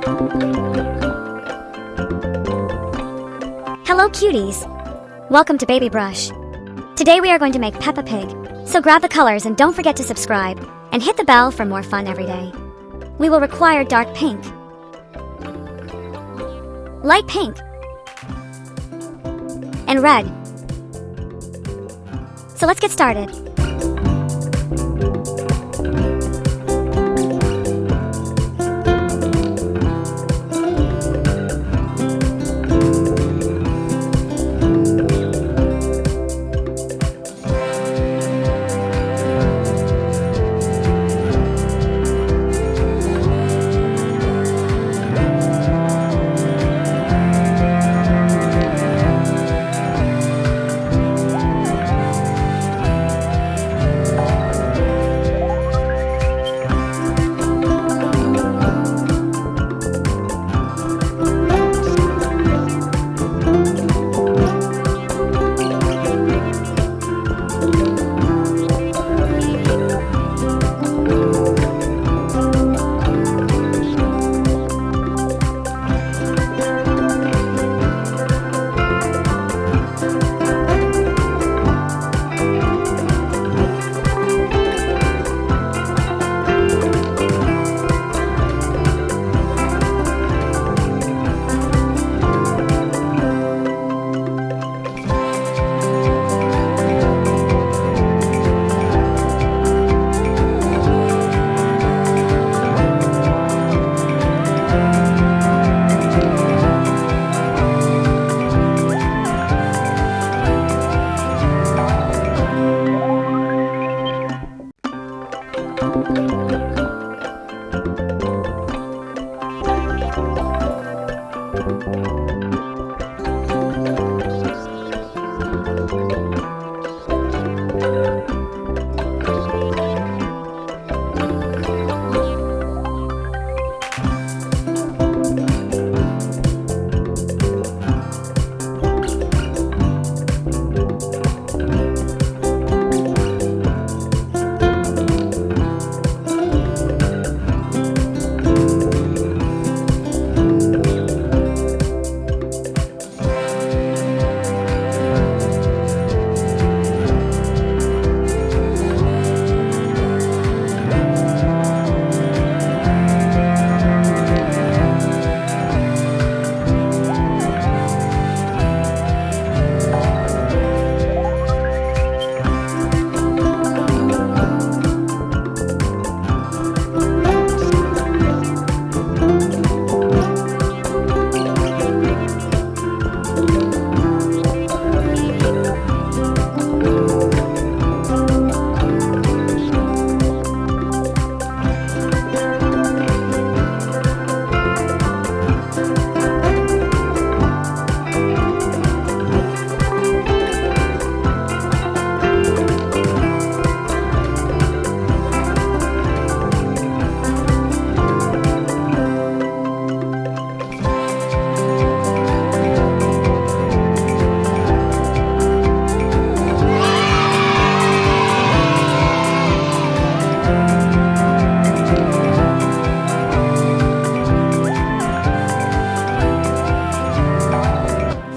Hello cuties! Welcome to BabyBrush. Today we are going to make Peppa Pig, so grab the colors and don't forget to subscribe, and hit the bell for more fun every day. We will require dark pink, light pink, and red. So let's get started.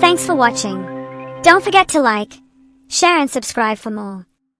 Thanks for watching. Don't forget to like, share and subscribe for more.